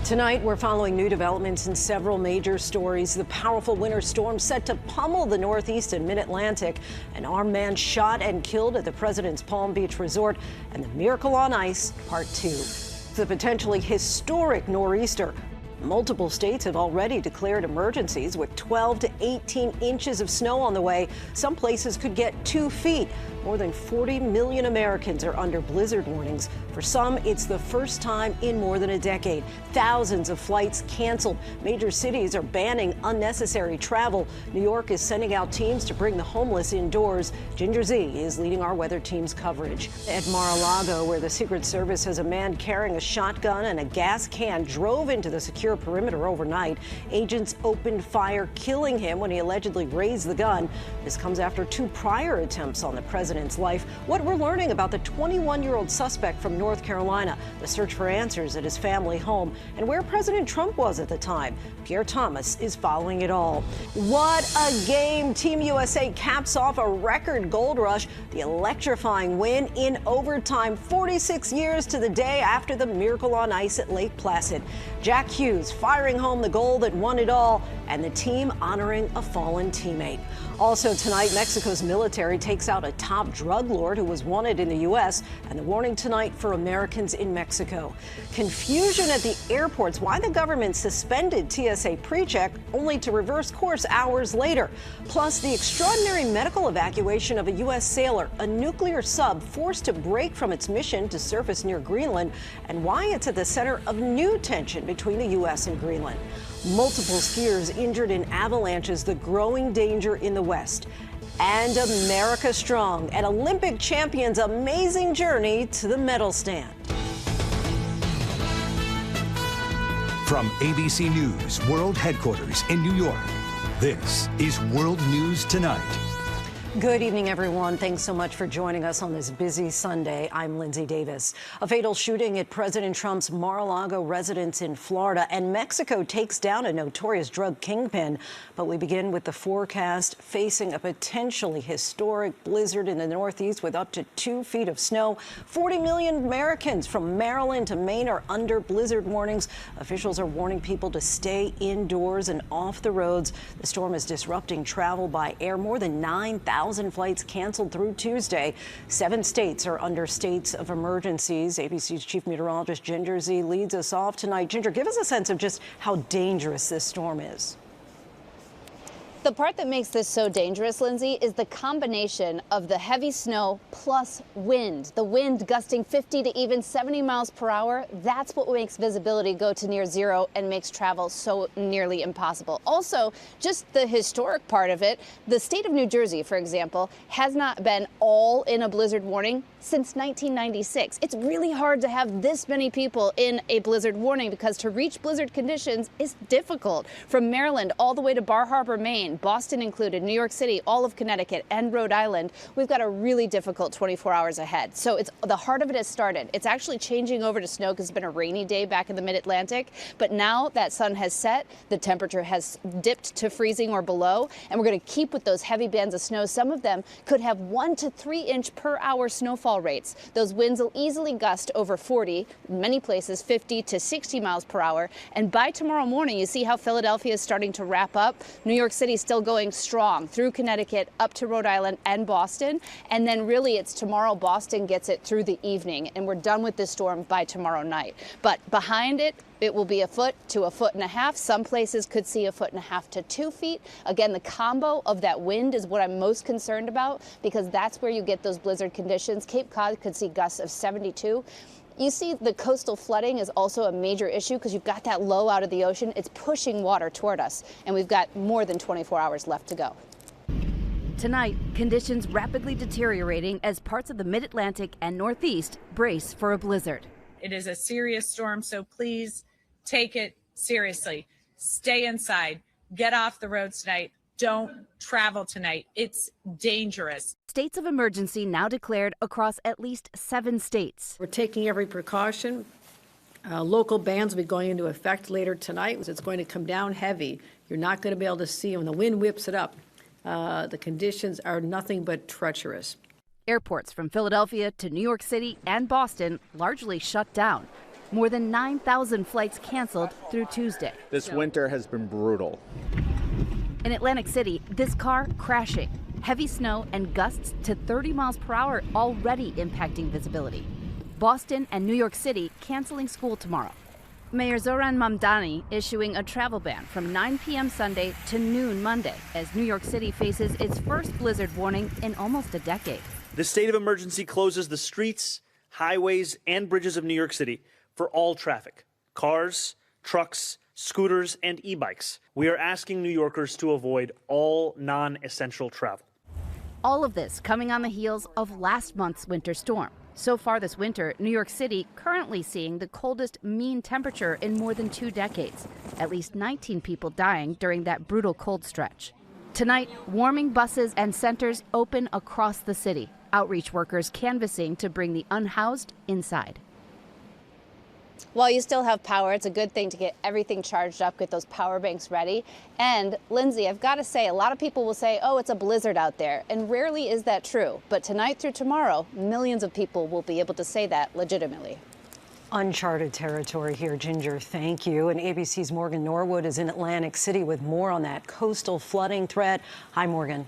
Tonight, we're following new developments in several major stories. The powerful winter storm set to pummel the Northeast and Mid-Atlantic. An armed man shot and killed at the President's Palm Beach resort. And the Miracle on Ice, Part 2. The potentially historic nor'easter. Multiple states have already declared emergencies with 12 to 18 inches of snow on the way. Some places could get 2 feet. More than 40 million Americans are under blizzard warnings. For some, it's the first time in more than a decade. Thousands of flights canceled. Major cities are banning unnecessary travel. New York is sending out teams to bring the homeless indoors. Ginger Z is leading our weather team's coverage. At Mar-a-Lago, where the Secret Service says a man carrying a shotgun and a gas can drove into the secure perimeter overnight. Agents opened fire, killing him when he allegedly raised the gun. This comes after 2 prior attempts on the president's life. What we're learning about the 21-year-old suspect from North Carolina, the search for answers at his family home, and where President Trump was at the time. Pierre Thomas is following it all. What a game! Team USA caps off a record gold rush, the electrifying win in overtime, 46 years to the day after the Miracle on Ice at Lake Placid. Jack Hughes firing home the goal that won it all, and the team honoring a fallen teammate. Also tonight, Mexico's military takes out a top drug lord who was wanted in the U.S., and the warning tonight for Americans in Mexico. Confusion at the airports, why the government suspended TSA PreCheck only to reverse course hours later. Plus, the extraordinary medical evacuation of a U.S. sailor, a nuclear sub forced to break from its mission to surface near Greenland, and why it's at the center of new tension between the U.S. and Greenland. Multiple skiers injured in avalanches, the growing danger in the West. And America strong, and Olympic champions' amazing journey to the medal stand. From ABC News World Headquarters in New York, this is World News Tonight. Good evening, everyone. Thanks so much for joining us on this busy Sunday. I'm Lindsay Davis. A fatal shooting at President Trump's Mar-a-Lago residence in Florida, and Mexico takes down a notorious drug kingpin. But we begin with the forecast, facing a potentially historic blizzard in the Northeast with up to 2 feet of snow. 40 million Americans from Maryland to Maine are under blizzard warnings. Officials are warning people to stay indoors and off the roads. The storm is disrupting travel by air. More than 9,000 flights canceled through Tuesday. 7 states are under states of emergencies. ABC's chief meteorologist Ginger Z leads us off tonight. Ginger, give us a sense of just how dangerous this storm is. The part that makes this so dangerous, Lindsay, is the combination of the heavy snow plus wind. The wind gusting 50 to even 70 miles per hour. That's what makes visibility go to near zero and makes travel so nearly impossible. Also, just the historic part of it, the state of New Jersey, for example, has not been all in a blizzard warning since 1996. It's really hard to have this many people in a blizzard warning because to reach blizzard conditions is difficult. From Maryland all the way to Bar Harbor, Maine, Boston included, New York City, all of Connecticut, and Rhode Island, we've got a really difficult 24 hours ahead. So it's the heart of it has started. It's actually changing over to snow because it's been a rainy day back in the mid-Atlantic. But now that sun has set, the temperature has dipped to freezing or below, and we're going to keep with those heavy bands of snow. Some of them could have 1 to 3 inch per hour snowfall rates. Those winds will easily gust over 40, in many places 50 to 60 miles per hour. And by tomorrow morning, you see how Philadelphia is starting to wrap up. New York City still going strong through Connecticut up to Rhode Island and Boston. And then really it's tomorrow Boston gets it through the evening, and we're done with this storm by tomorrow night. But behind it, it will be 1 foot to 1.5 feet. Some places could see 1.5 feet to 2 feet. Again, the combo of that wind is what I'm most concerned about because that's where you get those blizzard conditions. Cape Cod could see gusts of 72. You see the coastal flooding is also a major issue because you've got that low out of the ocean. It's pushing water toward us, and we've got more than 24 hours left to go. Tonight, conditions rapidly deteriorating as parts of the mid-Atlantic and Northeast brace for a blizzard. It is a serious storm, so please take it seriously. Stay inside. Get off the roads tonight. Don't travel tonight. It's dangerous. States of emergency now declared across at least 7 states. We're taking every precaution. Local bans will be going into effect later tonight. It's going to come down heavy. You're not going to be able to see when the wind whips it up. The conditions are nothing but treacherous. Airports from Philadelphia to New York City and Boston largely shut down. More than 9,000 flights canceled through Tuesday. This winter has been brutal. In Atlantic City, this car crashing. Heavy snow and gusts to 30 miles per hour already impacting visibility. Boston and New York City canceling school tomorrow. Mayor Zoran Mamdani issuing a travel ban from 9 p.m. Sunday to noon Monday as New York City faces its first blizzard warning in almost a decade. The state of emergency closes the streets, highways, and bridges of New York City for all traffic, cars, trucks, scooters, and e-bikes. We are asking New Yorkers to avoid all non-essential travel. All of this coming on the heels of last month's winter storm. So far this winter, New York City currently seeing the coldest mean temperature in more than 2 decades. At least 19 people dying during that brutal cold stretch. Tonight, warming buses and centers open across the city. Outreach workers canvassing to bring the unhoused inside. While you still have power, it's a good thing to get everything charged up, get those power banks ready. And Lindsay, I've got to say, a lot of people will say, oh, it's a blizzard out there. And rarely is that true. But tonight through tomorrow, millions of people will be able to say that legitimately. Uncharted territory here, Ginger. Thank you. And ABC's Morgan Norwood is in Atlantic City with more on that coastal flooding threat. Hi, Morgan.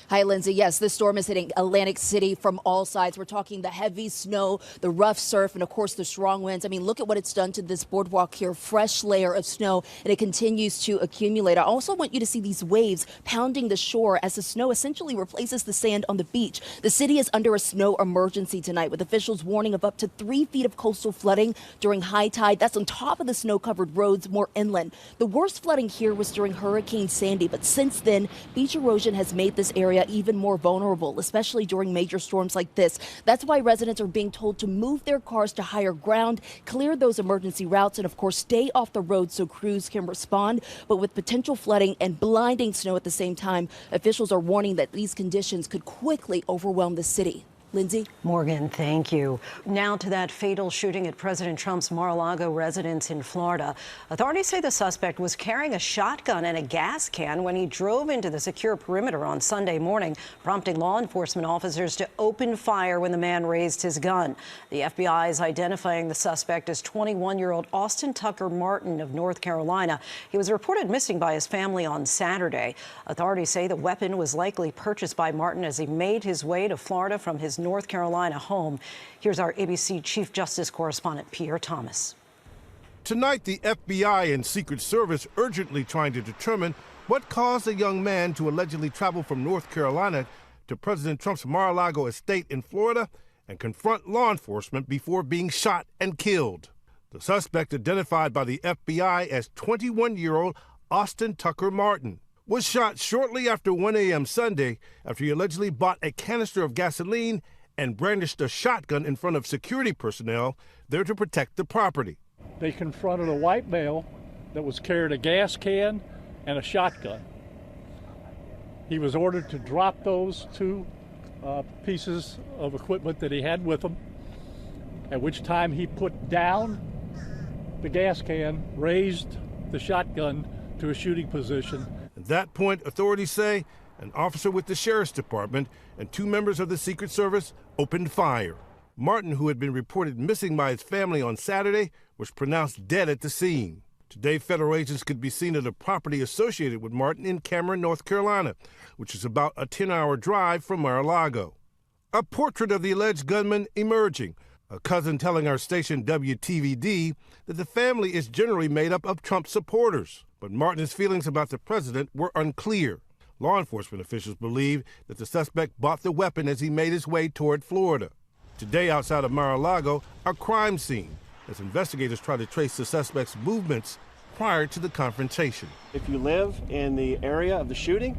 Hi, Lindsay. Yes, this storm is hitting Atlantic City from all sides. We're talking the heavy snow, the rough surf, and of course the strong winds. I mean, look at what it's done to this boardwalk here. Fresh layer of snow, and it continues to accumulate. I also want you to see these waves pounding the shore as the snow essentially replaces the sand on the beach. The city is under a snow emergency tonight, with officials warning of up to 3 feet of coastal flooding during high tide. That's on top of the snow-covered roads more inland. The worst flooding here was during Hurricane Sandy, but since then, beach erosion has made this area even more vulnerable, especially during major storms like this. That's why residents are being told to move their cars to higher ground, clear those emergency routes, and of course stay off the road so crews can respond. But with potential flooding and blinding snow at the same time, officials are warning that these conditions could quickly overwhelm the city. Lindsay? Morgan, thank you. Now to that fatal shooting at President Trump's Mar-a-Lago residence in Florida. Authorities say the suspect was carrying a shotgun and a gas can when he drove into the secure perimeter on Sunday morning, prompting law enforcement officers to open fire when the man raised his gun. The FBI is identifying the suspect as 21-year-old Austin Tucker Martin of North Carolina. He was reported missing by his family on Saturday. Authorities say the weapon was likely purchased by Martin as he made his way to Florida from his North Carolina home. Here's our ABC Chief Justice correspondent Pierre Thomas. Tonight, the FBI and Secret Service urgently trying to determine what caused a young man to allegedly travel from North Carolina to President Trump's Mar-a-Lago estate in Florida and confront law enforcement before being shot and killed. The suspect, identified by the FBI as 21-year-old Austin Tucker Martin, was shot shortly after 1 a.m. Sunday after he allegedly bought a canister of gasoline and brandished a shotgun in front of security personnel there to protect the property. They confronted a white male that was carrying a gas can and a shotgun. He was ordered to drop those two pieces of equipment that he had with him, at which time he put down the gas can, raised the shotgun to a shooting position. At that point, authorities say an officer with the sheriff's department and 2 members of the Secret Service opened fire. Martin, who had been reported missing by his family on Saturday, was pronounced dead at the scene. Today, federal agents could be seen at a property associated with Martin in Cameron, North Carolina, which is about a 10-hour drive from Mar-a-Lago. A portrait of the alleged gunman emerging, a cousin telling our station WTVD that the family is generally made up of Trump supporters. But Martin's feelings about the president were unclear. Law enforcement officials believe that the suspect bought the weapon as he made his way toward Florida. Today, outside of Mar-a-Lago, a crime scene as investigators try to trace the suspect's movements prior to the confrontation. If you live in the area of the shooting,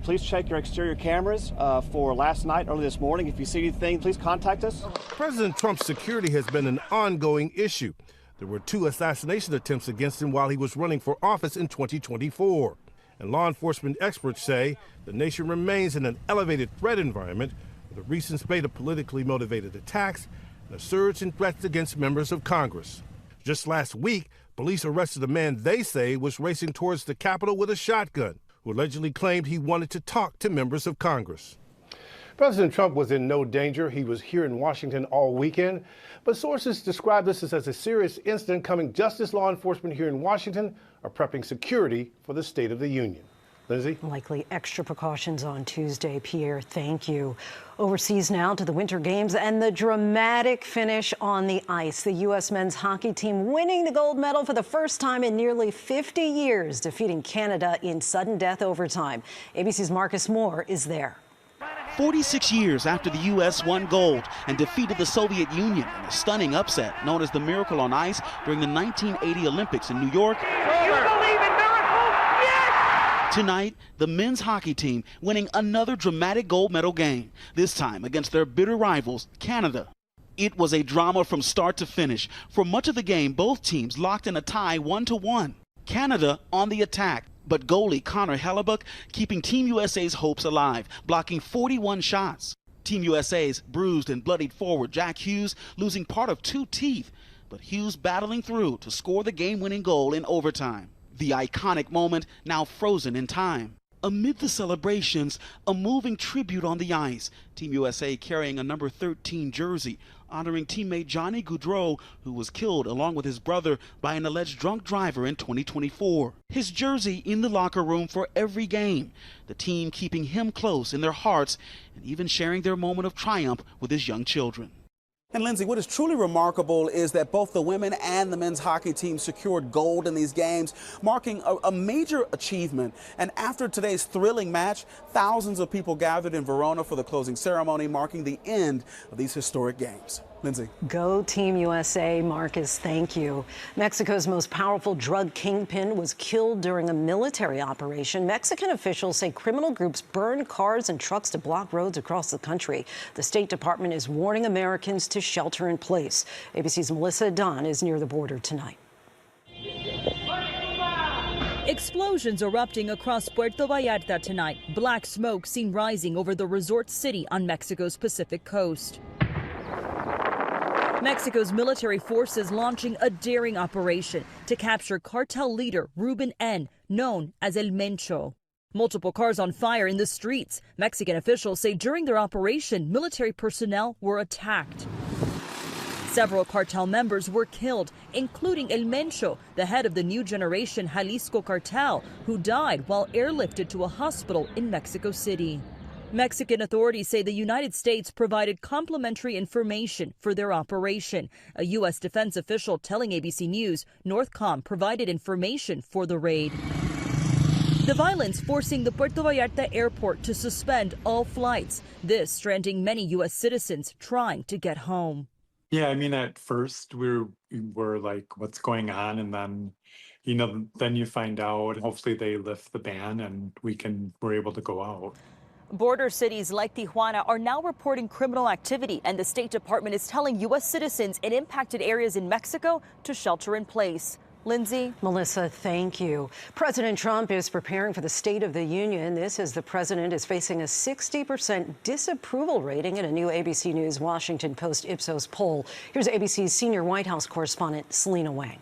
please check your exterior cameras for last night, early this morning. If you see anything, please contact us. President Trump's security has been an ongoing issue. There were 2 assassination attempts against him while he was running for office in 2024. And law enforcement experts say the nation remains in an elevated threat environment with a recent spate of politically motivated attacks and a surge in threats against members of Congress. Just last week, police arrested a man they say was racing towards the Capitol with a shotgun, who allegedly claimed he wanted to talk to members of Congress. President Trump was in no danger. He was here in Washington all weekend. But sources describe this as a serious incident coming just as law enforcement here in Washington are prepping security for the State of the Union. Lindsay? Likely extra precautions on Tuesday. Pierre, thank you. Overseas now to the Winter Games and the dramatic finish on the ice. The U.S. men's hockey team winning the gold medal for the first time in nearly 50 years, defeating Canada in sudden death overtime. ABC's Marcus Moore is there. 46 years after the U.S. won gold and defeated the Soviet Union in a stunning upset known as the Miracle on Ice during the 1980 Olympics in New York. Tonight, the men's hockey team winning another dramatic gold medal game, this time against their bitter rivals, Canada. It was a drama from start to finish. For much of the game, both teams locked in a tie 1-1. Canada on the attack, but goalie Connor Hellebuck keeping Team USA's hopes alive, blocking 41 shots. Team USA's bruised and bloodied forward Jack Hughes losing part of 2 teeth, but Hughes battling through to score the game-winning goal in overtime. The iconic moment now frozen in time. Amid the celebrations, a moving tribute on the ice. Team USA carrying a number 13 jersey, honoring teammate Johnny Gaudreau, who was killed along with his brother by an alleged drunk driver in 2024. His jersey in the locker room for every game. The team keeping him close in their hearts and even sharing their moment of triumph with his young children. And Lindsay, what is truly remarkable is that both the women and the men's hockey team secured gold in these games, marking a major achievement. And after today's thrilling match, thousands of people gathered in Verona for the closing ceremony, marking the end of these historic games. Lindsay. Go Team USA, Marcus, thank you. Mexico's most powerful drug kingpin was killed during a military operation. Mexican officials say criminal groups burned cars and trucks to block roads across the country. The State Department is warning Americans to shelter in place. ABC's Melissa Dunn is near the border tonight. Explosions erupting across Puerto Vallarta tonight. Black smoke seen rising over the resort city on Mexico's Pacific coast. Mexico's military forces launching a daring operation to capture cartel leader Ruben N., known as El Mencho. Multiple cars on fire in the streets. Mexican officials say during their operation, military personnel were attacked. Several cartel members were killed, including El Mencho, the head of the new generation Jalisco cartel, who died while airlifted to a hospital in Mexico City. Mexican authorities say the United States provided complimentary information for their operation. A U.S. defense official telling ABC News Northcom provided information for the raid. The violence forcing the Puerto Vallarta airport to suspend all flights. This stranding many U.S. citizens trying to get home. Yeah, I mean, at first we were like, what's going on? And then, then you find out, hopefully they lift the ban and we're able to go out. Border cities like Tijuana are now reporting criminal activity, and the State Department is telling U.S. citizens in impacted areas in Mexico to shelter in place. Lindsay. Melissa, thank you. President Trump is preparing for the State of the Union. This as the president is facing a 60% disapproval rating in a new ABC News Washington Post Ipsos poll. Here's ABC's senior White House correspondent, Selena Wang.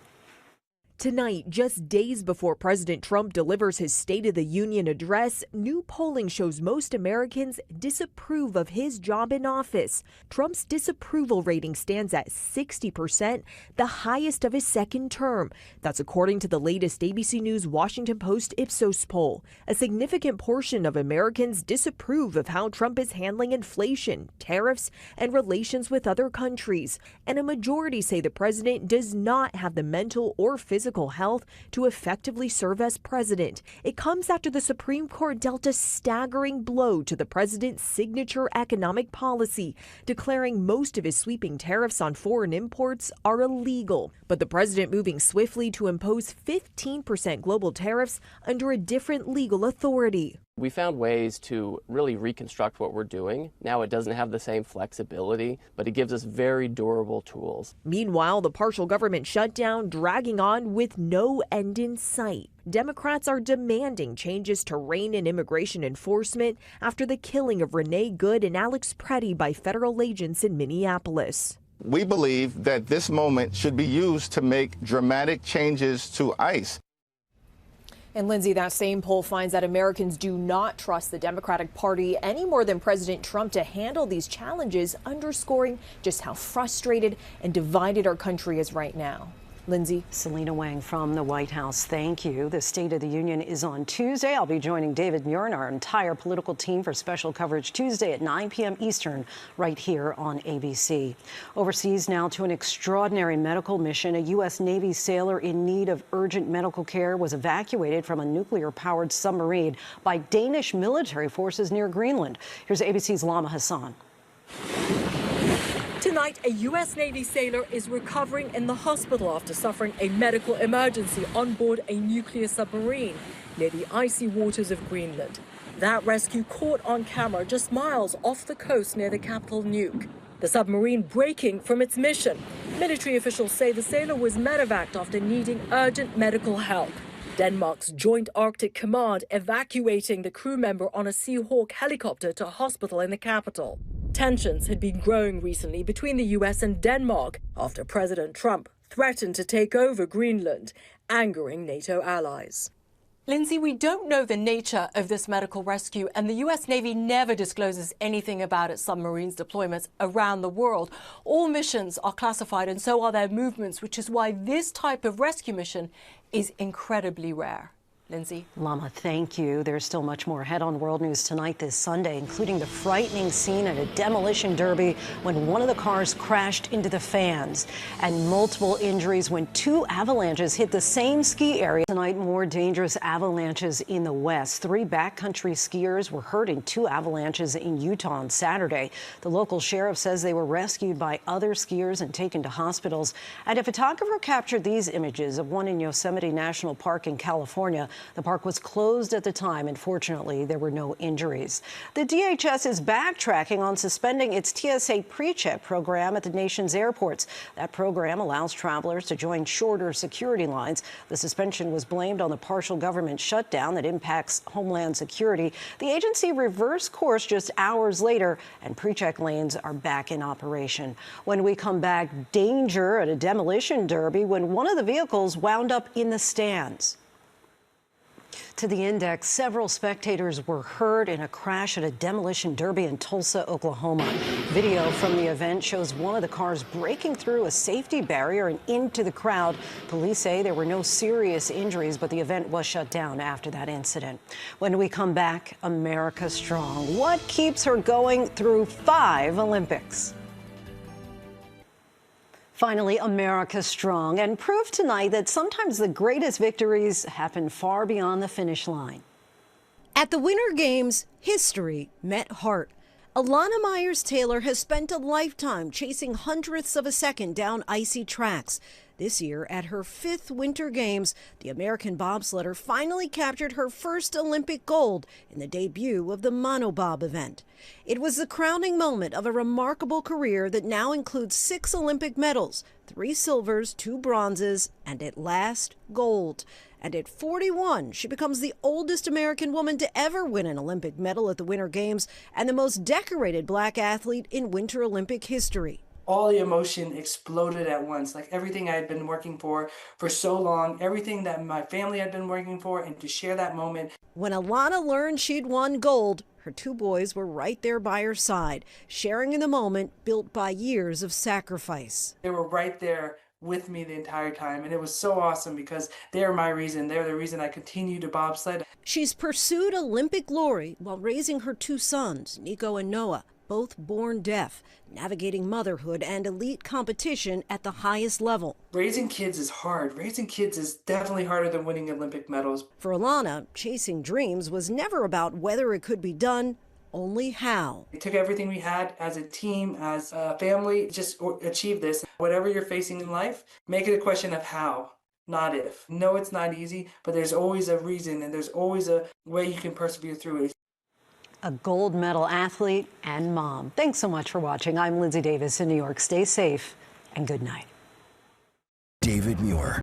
Tonight, just days before President Trump delivers his State of the Union address, new polling shows most Americans disapprove of his job in office. Trump's disapproval rating stands at 60%, the highest of his second term. That's according to the latest ABC News Washington Post Ipsos poll. A significant portion of Americans disapprove of how Trump is handling inflation, tariffs, and relations with other countries. And a majority say the president does not have the mental or physical health to effectively serve as president. It comes after the Supreme Court dealt a staggering blow to the president's signature economic policy, declaring most of his sweeping tariffs on foreign imports are illegal. But the president moving swiftly to impose 15% global tariffs under a different legal authority. We found ways to really reconstruct what we're doing. Now it doesn't have the same flexibility, but it gives us very durable tools. Meanwhile, the partial government shutdown dragging on with no end in sight. Democrats are demanding changes to rein in immigration enforcement after the killing of Renee Good and Alex Preddy by federal agents in Minneapolis. We believe that this moment should be used to make dramatic changes to ICE. And Lindsay, that same poll finds that Americans do not trust the Democratic Party any more than President Trump to handle these challenges, underscoring just how frustrated and divided our country is right now. Lindsay. Selena Wang from the White House, thank you. The State of the Union is on Tuesday. I'll be joining David Muir and our entire political team for special coverage Tuesday at 9 p.m. Eastern right here on ABC. Overseas now to an extraordinary medical mission. A U.S. Navy sailor in need of urgent medical care was evacuated from a nuclear-powered submarine by Danish military forces near Greenland. Here's ABC's Lama Hassan. Tonight, a U.S. Navy sailor is recovering in the hospital after suffering a medical emergency on board a nuclear submarine near the icy waters of Greenland. That rescue caught on camera just miles off the coast near the capital Nuuk. The submarine breaking from its mission. Military officials say the sailor was medevaced after needing urgent medical help. Denmark's Joint Arctic Command evacuating the crew member on a Seahawk helicopter to a hospital in the capital. Tensions had been growing recently between the U.S. and Denmark after President Trump threatened to take over Greenland, angering NATO allies. Lindsay, we don't know the nature of this medical rescue, and the U.S. Navy never discloses anything about its submarines deployments around the world. All missions are classified, and so are their movements, which is why this type of rescue mission is incredibly rare. Lindsay. Lama, thank you. There's still much more ahead on World News Tonight this Sunday, including the frightening scene at a demolition derby when one of the cars crashed into the fans, and multiple injuries when two avalanches hit the same ski area. Tonight, more dangerous avalanches in the west. 3 backcountry skiers were hurt in 2 avalanches in Utah on Saturday. The local sheriff says they were rescued by other skiers and taken to hospitals. And a photographer captured these images of one in Yosemite National Park in California. The park was closed at the time, and fortunately, there were no injuries. The DHS is backtracking on suspending its TSA PreCheck program at the nation's airports. That program allows travelers to join shorter security lines. The suspension was blamed on the partial government shutdown that impacts Homeland Security. The agency reversed course just hours later, and PreCheck lanes are back in operation. When we come back, danger at a demolition derby when one of the vehicles wound up in the stands. To the index, several spectators were hurt in a crash at a demolition derby in Tulsa, Oklahoma. Video from the event shows one of the cars breaking through a safety barrier and into the crowd. Police say there were no serious injuries, but the event was shut down after that incident. When we come back, America strong. What keeps her going through 5 Olympics? Finally, America strong, and proof tonight that sometimes the greatest victories happen far beyond the finish line. At the Winter Games, history met heart. Alana Myers-Taylor has spent a lifetime chasing hundredths of a second down icy tracks. This year, at her 5th Winter Games, the American bobsledder finally captured her first Olympic gold in the debut of the monobob event. It was the crowning moment of a remarkable career that now includes 6 Olympic medals, 3 silvers, 2 bronzes, and at last, gold. And at 41, she becomes the oldest American woman to ever win an Olympic medal at the Winter Games and the most decorated black athlete in Winter Olympic history. All the emotion exploded at once, like everything I had been working for so long, everything that my family had been working for, and to share that moment. When Alana learned she'd won gold, her 2 boys were right there by her side, sharing in the moment built by years of sacrifice. They were right there with me the entire time, and it was so awesome because they're my reason. They're the reason I continue to bobsled. She's pursued Olympic glory while raising her 2 sons, Nico and Noah, both born deaf, navigating motherhood and elite competition at the highest level. Raising kids is hard. Raising kids is definitely harder than winning Olympic medals. For Alana, chasing dreams was never about whether it could be done, only how. We took everything we had as a team, as a family, just achieve this. Whatever you're facing in life, make it a question of how, not if. No, it's not easy, but there's always a reason and there's always a way you can persevere through it. A gold medal athlete and mom. Thanks so much for watching. I'm Lindsay Davis in New York. Stay safe and good night. David Muir.